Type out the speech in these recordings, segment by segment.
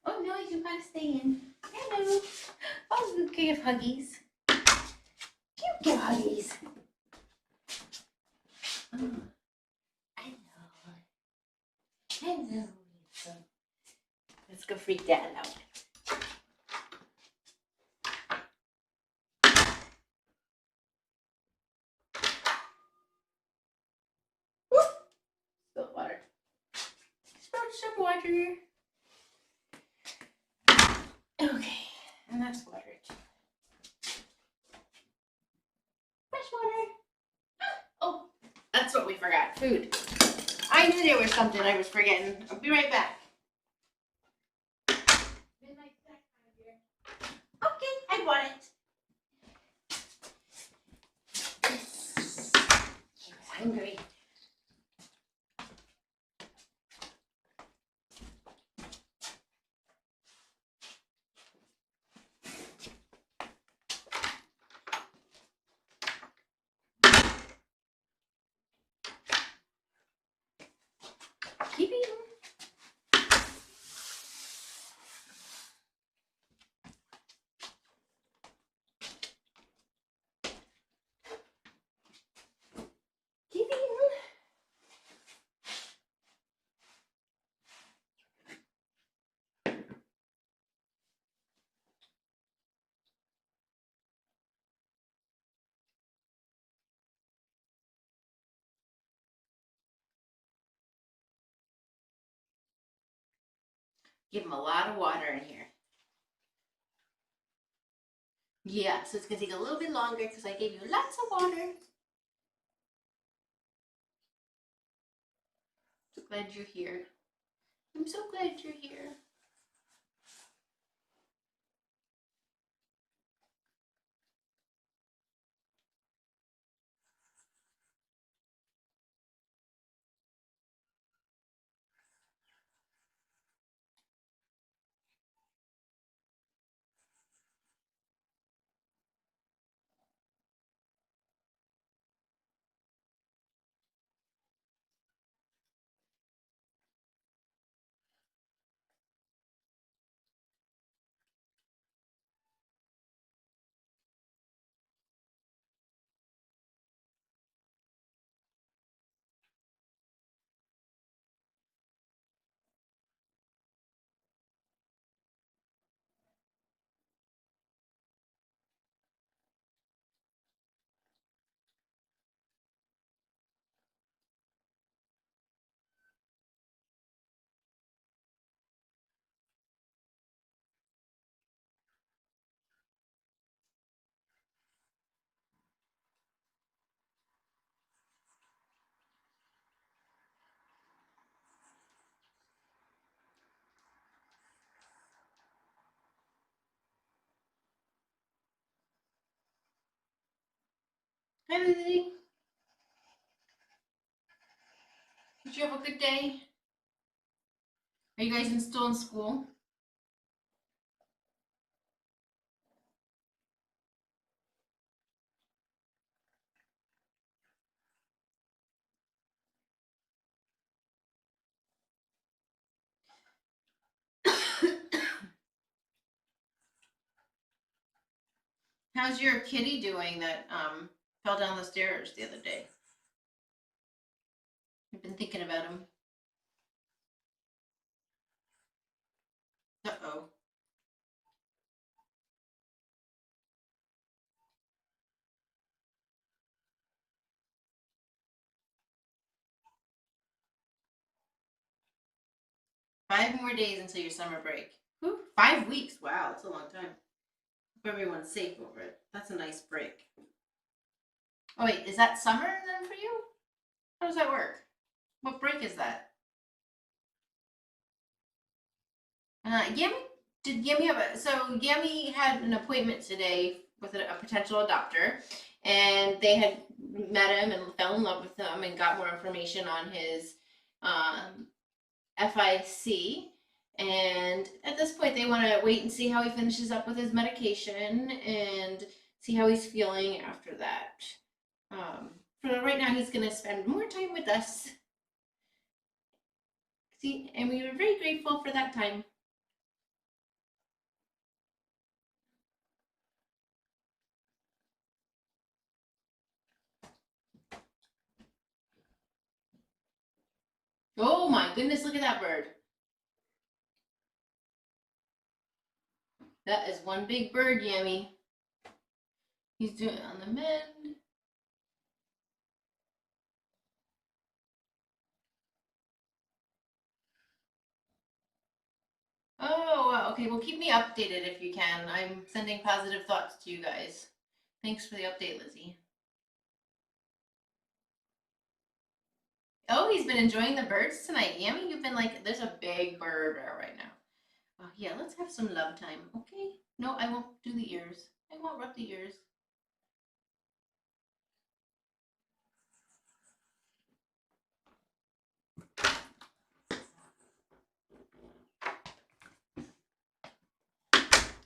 Oh no, you can kind of stay in. Hello. Oh, you can give huggies. You give huggies. Oh, hello. Hello. Let's go freak Dad out. Spill water. Spill water. Okay, and that's water. Fresh water. Oh, that's what we forgot. Food. I knew there was something I was forgetting. I'll be right back. Okay, I want it. She was hungry. Keep eating. Keep eating. Give him a lot of water in here. Yeah, so it's going to take a little bit longer because I gave you lots of water. So glad you're here. I'm so glad you're here. Hi, Lizzie. Did you have a good day? Are you guys still in school? How's your kitty doing that fell down the stairs the other day? I've been thinking about him. Uh-oh. Five more days until your summer break. Whew, 5 weeks. Wow, that's a long time. Hope everyone's safe over it. That's a nice break. Oh wait, is that summer then for you? How does that work? What break is that? Yammy? Did Yammy have a, so Yammy had an appointment today with a potential adopter, and they had met him and fell in love with him and got more information on his FIC. And at this point, they want to wait and see how he finishes up with his medication and see how he's feeling after that. For right now, he's going to spend more time with us. See, and we were very grateful for that time. Oh my goodness, look at that bird. That is one big bird, Yammy. He's doing it on the mend. Oh, wow. Okay, well, keep me updated if you can. I'm sending positive thoughts to you guys. Thanks for the update, Lizzie. Oh, he's been enjoying the birds tonight. Yammy, you've been like, there's a big bird right now. Oh, yeah, let's have some love time, okay? No, I won't do the ears. I won't rub the ears.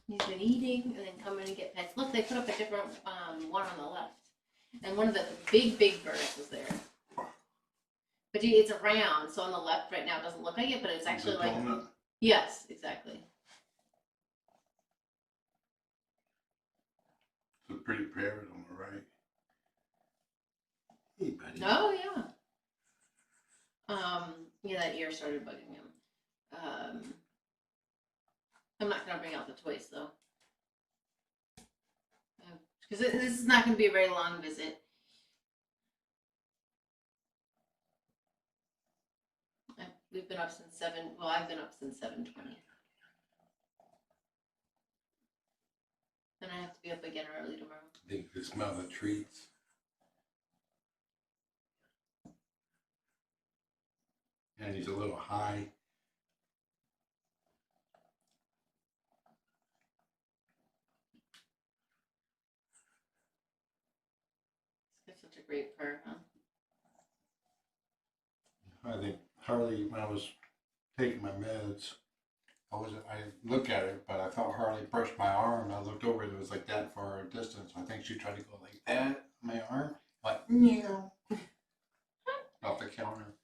He's been eating and then coming and get pets. Look, they put up a different one on the left. And one of the big birds was there. But it's round, so on the left right now it doesn't look like it, but it's actually like... Donut. Yes, exactly. It's a pretty parrot on the right. Hey, buddy. Oh, yeah. Yeah, that ear started bugging him. I'm not going to bring out the toys, though. Because this is not going to be a very long visit. We've been up since 7, well, I've been up since 7:20. And I have to be up again early tomorrow. I think they smell the treats. And he's a little high. It's got such a great purr, huh? I think Harley, when I was taking my meds, I looked at it, but I thought Harley brushed my arm. I looked over, it was like that far a distance. I think she tried to go like that, my arm, like, meow, off the counter.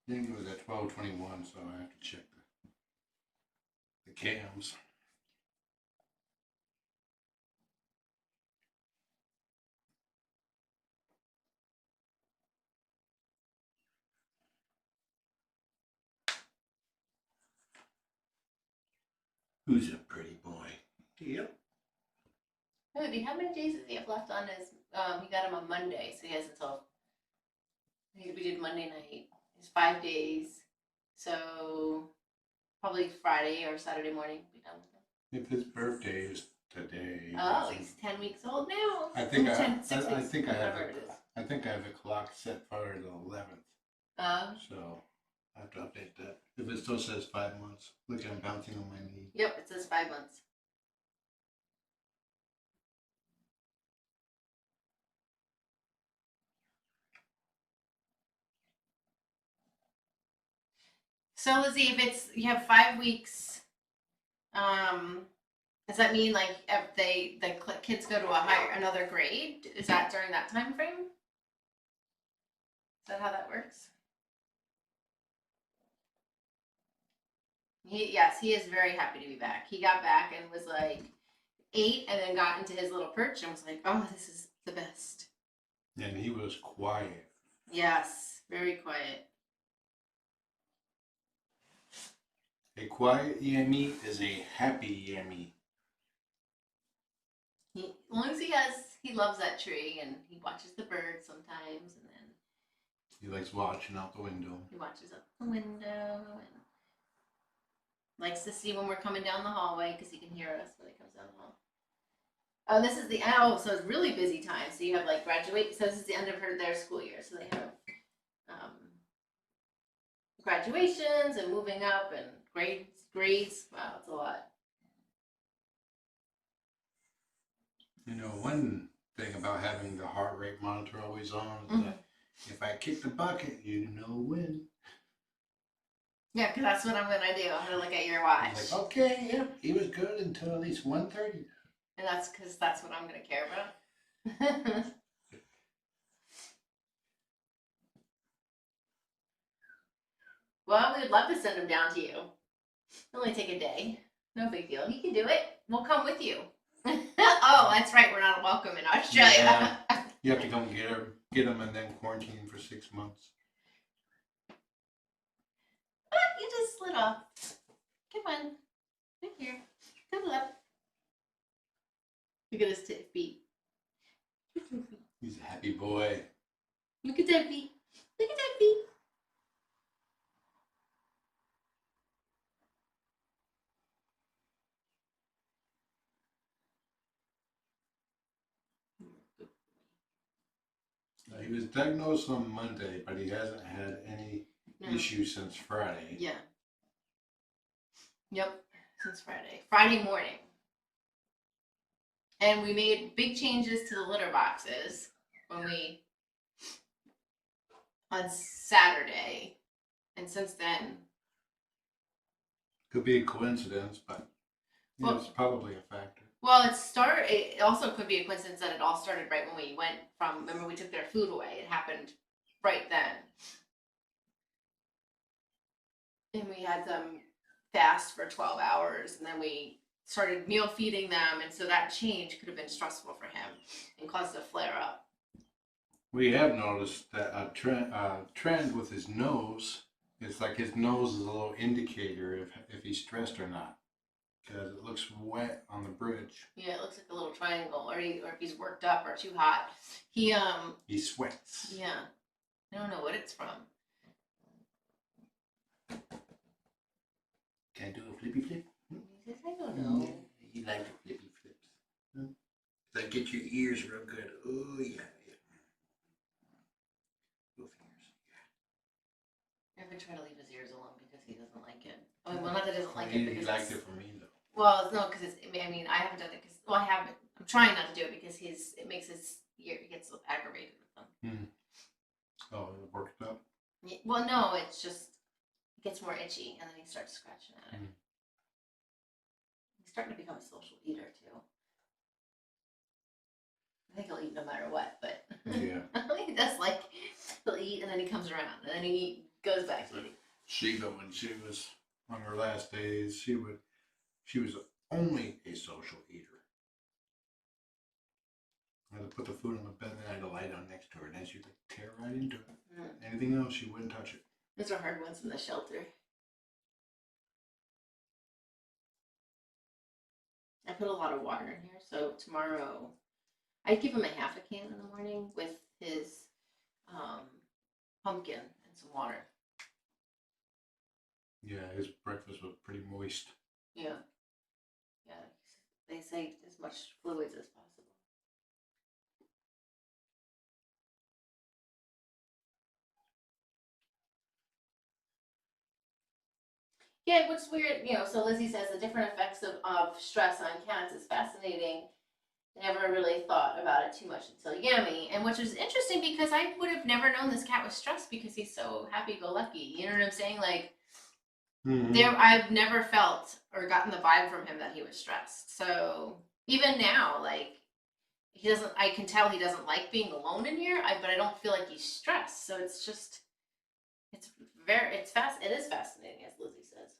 I think it was at 12:21, so I have to check the cams. Who's a pretty boy? Yep. Baby, how many days does he have left on his, he got him on Monday, so he has until, we did Monday night. It's 5 days, so probably Friday or Saturday morning be done with him. If his birthday is today. Oh, he's 10 weeks old now. I think 10, I think I have whatever it is. I think I have the clock set for the 11th. So I have to update that. If it still says 5 months, look, I'm bouncing on my knee. Yep, it says 5 months. So Lizzie, if it's you have 5 weeks, does that mean like if the kids go to another grade? Is that during that time frame? Is that how that works? Yes, he is very happy to be back. He got back and was like 8 and then got into his little perch and was like, oh, this is the best. And he was quiet. Yes, very quiet. A quiet Yammy is a happy Yammy. As long as he loves that tree and he watches the birds sometimes and then he likes watching out the window. He watches out the window and likes to see when we're coming down the hallway because he can hear us when he comes down the hall. Oh, this is so it's really busy time. So you have like graduate. So this is the end of their school year. So they have graduations and moving up and grades. Wow, it's a lot. You know, one thing about having the heart rate monitor always on is that if I kick the bucket, you know when. Yeah, because that's what I'm going to do. I'm going to look at your watch. Like, okay, yep, he was good until at least 1:30. And that's because that's what I'm going to care about. Well, we would love to send him down to you. It'll only take a day. No big deal. He can do it. We'll come with you. Oh, that's right. We're not welcome in Australia. Yeah. You have to come get him and then quarantine for 6 months. this little. Come on. Right here. Cuddle up. Look at his feet. He's a happy boy. Look at that feet. Look at that feet. He was diagnosed on Monday, but he hasn't had any issues since Friday. Yeah. Yep, since Friday. Friday morning. And we made big changes to the litter boxes on Saturday. And since then. Could be a coincidence, but yeah, it's probably a factor. Well, it also could be a coincidence that it all started right when we went remember we took their food away. It happened right then. And we had them fast for 12 hours, and then we started meal feeding them, and so that change could have been stressful for him and caused a flare up. We have noticed that a trend with his nose. It's like his nose is a little indicator if he's stressed or not. Because it looks wet on the bridge. Yeah, it looks like a little triangle, or if he's worked up or too hot. He sweats. Yeah, I don't know what it's from. Can I do a flippy flip? He says, I don't know. You like the flippy flips. That get your ears real good. Oh yeah. Both ears. Yeah. I've been trying to leave his ears alone because he doesn't like it. Oh, well, not that he doesn't like it. He liked it for me though. Well, no, because I mean, I haven't done it because, I haven't. I'm trying not to do it because it makes his ear, he gets aggravated with them. Oh, it worked up? Yeah, well, no, it's just, it gets more itchy and then he starts scratching at it. He's starting to become a social eater too. I think he'll eat no matter what, but yeah. He does he'll eat and then he comes around and then he goes back to eating. Shiva, when she was on her last days, she was only a social eater. I had to put the food on the bed and I had to lie down next to her, and then she'd tear right into it. Anything else, she wouldn't touch it. Those are hard ones in the shelter. I put a lot of water in here, so tomorrow I give him a half a can in the morning with his pumpkin and some water. Yeah, his breakfast was pretty moist. Yeah. Yeah. They say as much fluids as possible. Yeah, what's weird, so Lizzie says the different effects of stress on cats is fascinating. Never really thought about it too much until Yammy, and which is interesting because I would have never known this cat was stressed because he's so happy-go-lucky. You know what I'm saying? Like, I've never felt or gotten the vibe from him that he was stressed. So even now, like, he doesn't. I can tell he doesn't like being alone in here. But I don't feel like he's stressed. So it's just, it is fascinating, as Lizzie says.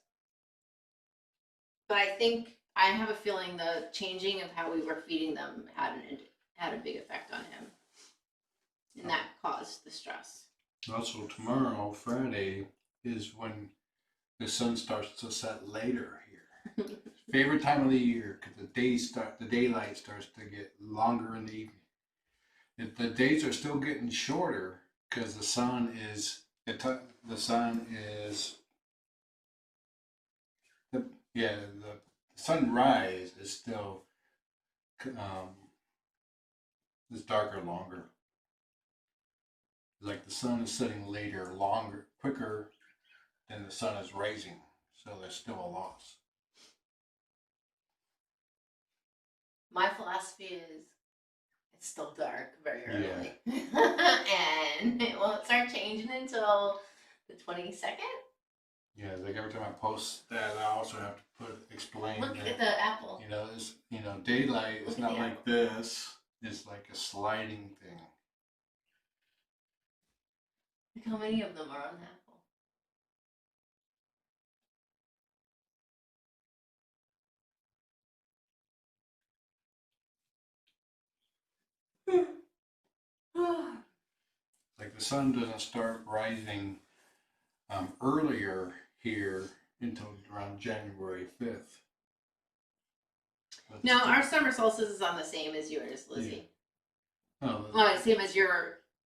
But I think I have a feeling the changing of how we were feeding them had a big effect on him, and that caused the stress. Also, tomorrow, Friday, is when the sun starts to set later here. Favorite time of the year because the daylight starts to get longer in the evening. The days are still getting shorter because the sunrise is still is darker longer. Like the sun is setting later, longer, quicker than the sun is rising, so there's still a loss. My philosophy is it's still dark very early. And it won't start changing until the 22nd. Yeah, like every time I post that, I also have to explain. Look at the apple. Daylight is not like this. It's like a sliding thing. Look how many of them are on the apple. Like the sun doesn't start rising earlier here until around January 5th. No, our summer solstice is on the same as yours, Lizzie. Oh, Same as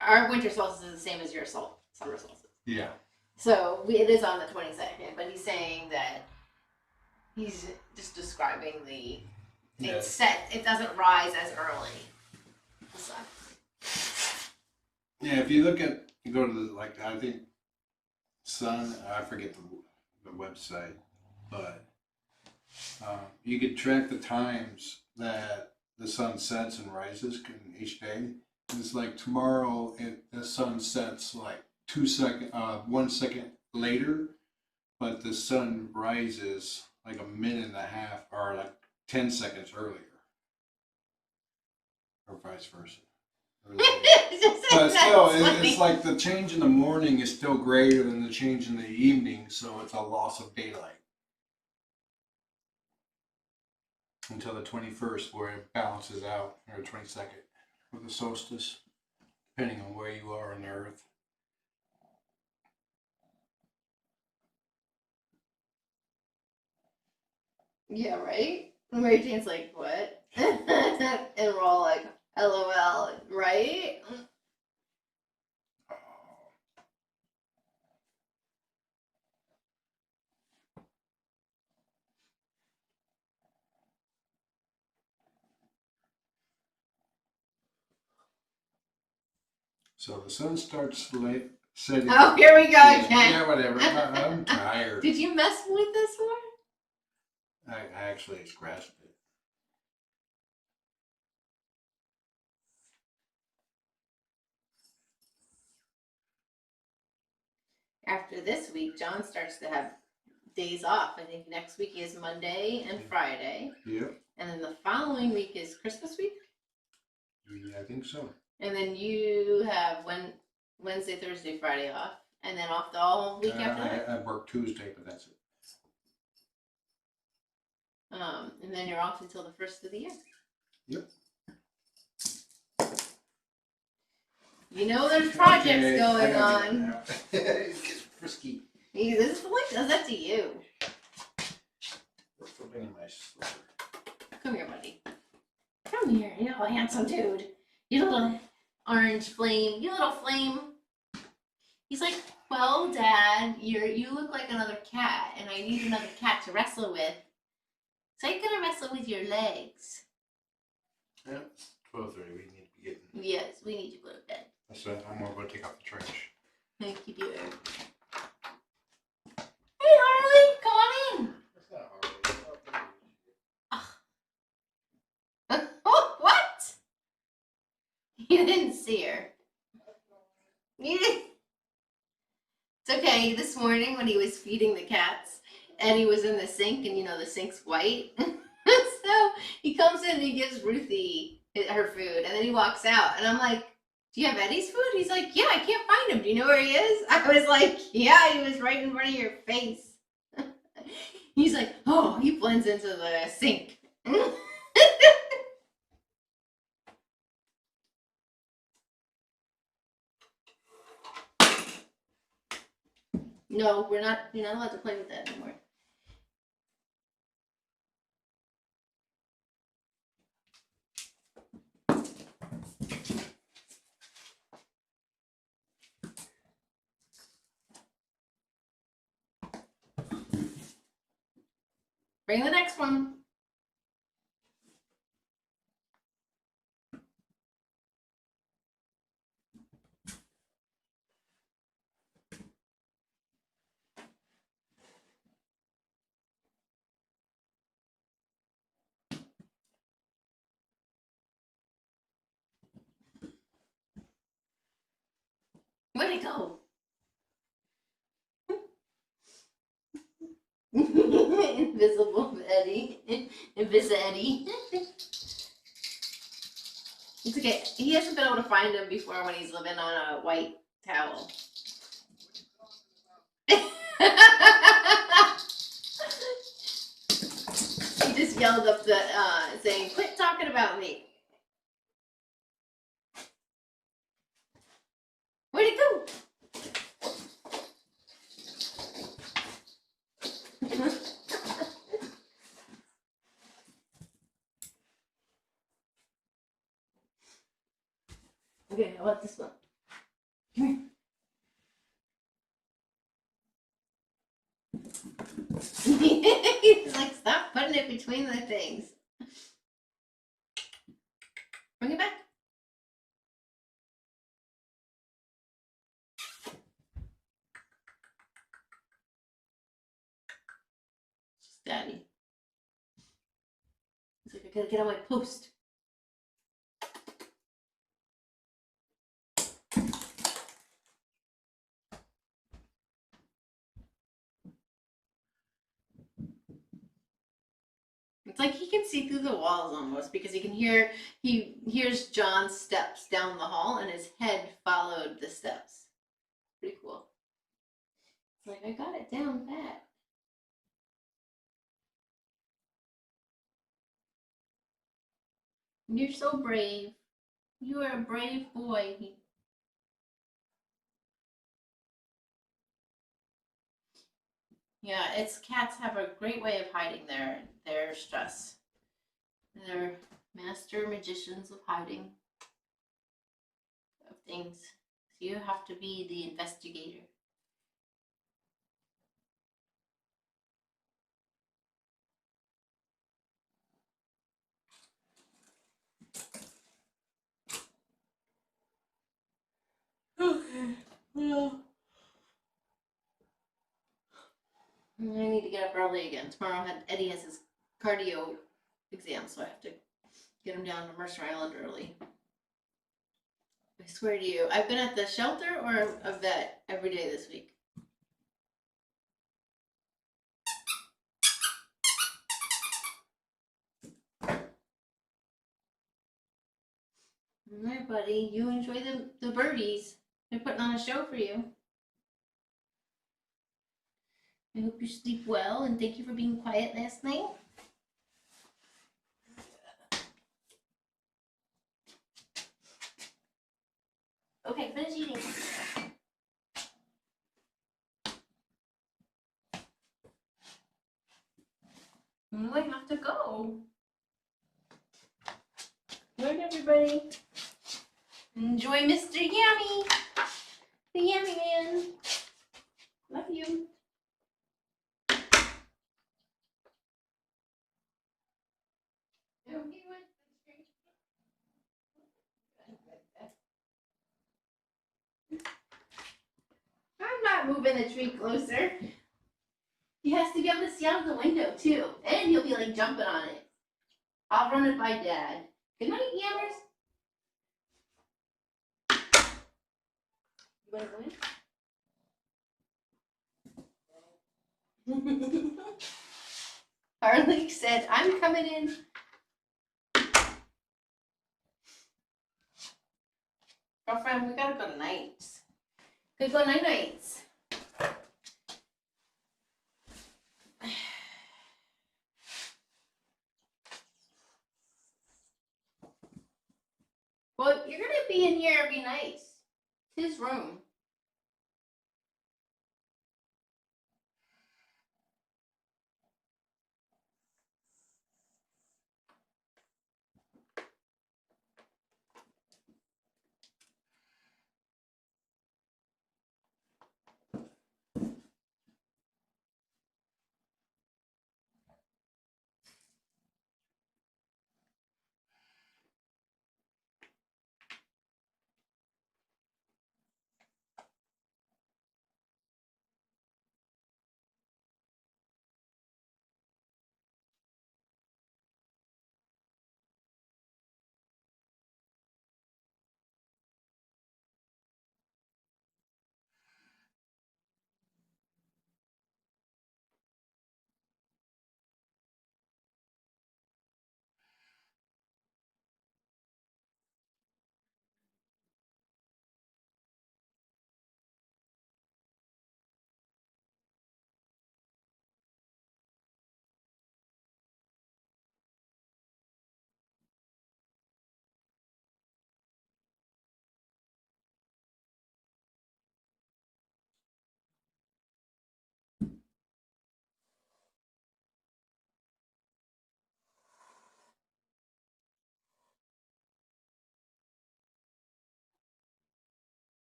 our winter solstice is the same as your summer solstice. yeah. So it is on the 22nd, but he's saying that he's just describing it's set. It doesn't rise as early. The sun. Yeah, if you look at, you go to the, like, I think Sun, I forget the website, but you could track the times that the sun sets and rises in each day. And it's like tomorrow, the sun sets like 1 second later, but the sun rises like a minute and a half or like 10 seconds earlier, or vice versa. But still, it's like the change in the morning is still greater than the change in the evening, so it's a loss of daylight. Until the 21st, where it balances out, or the 22nd, with the solstice, depending on where you are on the Earth. Yeah, right? Mary Jane's like, what? And we're all like, LOL, right? So the sun starts late setting. Oh, here we go again. Yeah, whatever. I'm tired. Did you mess with this one? I actually scratched it. After this week, John starts to have days off. I think next week is Monday and Friday. Yep. And then the following week is Christmas week. Yeah, I think so. And then you have Wednesday, Thursday, Friday off. And then off the whole week after that. I work Tuesday, but that's it. And then you're off until the first of the year. Yep. You know there's projects going on. It gets frisky. This boy does that to you. What's the in my slipper? Come here, buddy. Come here, you little handsome dude. You little orange flame. You little flame. He's like, well, Dad, you look like another cat, and I need another cat to wrestle with. So I'm gonna wrestle with your legs. Yeah, 12:30. We need to be getting. Yes, we need to go to bed. So I'm gonna go take out the trash. Thank you, dear. Hey, Harley, come on in. That's not hard. Oh, what? You didn't see her. You didn't. It's okay. This morning when he was feeding the cats and he was in the sink, and you know the sink's white, so he comes in and he gives Ruthie her food, and then he walks out, and I'm like, do you have Eddie's food? He's like, yeah, I can't find him. Do you know where he is? I was like, yeah, he was right in front of your face. He's like, oh, he blends into the sink. No, you're not allowed to play with that anymore. Bring the next one. Where'd it go? Invisible Eddie. Eddie. It's okay. He hasn't been able to find him before when he's living on a white towel. He just yelled up the saying, quit talking about me. Where'd it go? Okay, how about this one? Come here. He's like, stop putting it between the things. Bring it back. It's Daddy. He's like, I gotta get on my post. It's like he can see through the walls almost because he hears John's steps down the hall and his head followed the steps. Pretty cool. It's like, I got it down pat. You're so brave. You are a brave boy. Yeah, it's cats have a great way of hiding their stress. They're master magicians of hiding of things. So you have to be the investigator. Okay, well, I need to get up early again. Tomorrow Eddie has his cardio exam, so I have to get him down to Mercer Island early. I swear to you, I've been at the shelter or a vet every day this week. All right, buddy, you enjoy the birdies. They're putting on a show for you. I hope you sleep well, and thank you for being quiet last night. Okay, finish eating. I have to go. Good, everybody. Enjoy Mr. Yammy, the Yammy Man. Love you. I'm not moving the tree closer. He has to be able to see out the window too, and he'll be like jumping on it. I'll run it by Dad. Good night, Yammers. You wanna go in? Harley said, I'm coming in. Girlfriend, we gotta go tonight. Good go night nights. Well, you're gonna be in here every night. It's his room.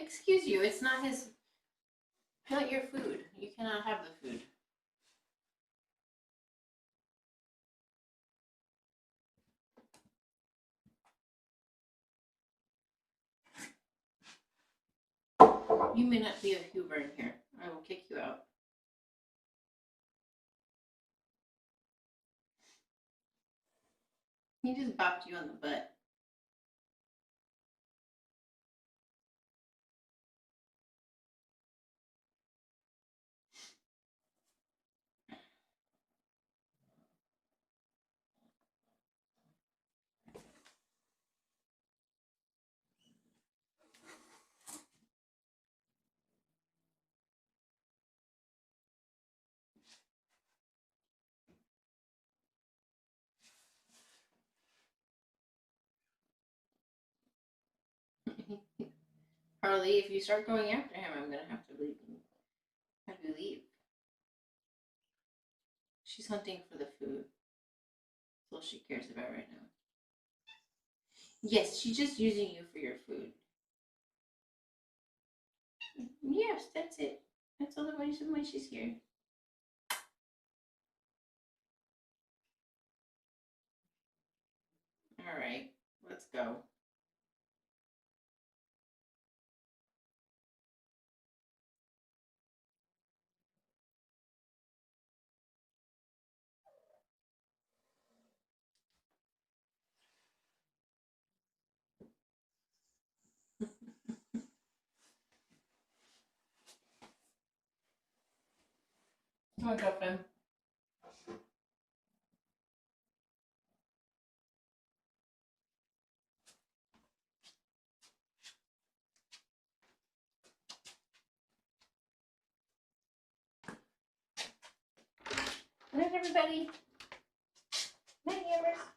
Excuse you, it's not your food. You cannot have the food. You may not be a Hoover in here. I will kick you out. He just bopped you on the butt. Harley, if you start going after him, I'm gonna have to leave. Have you leave? She's hunting for the food. That's all she cares about right now. Yes, she's just using you for your food. Yes, that's it. That's all the reason why she's here. All right, let's go. Come on, girlfriend. Good night, everybody. Night, Yammers.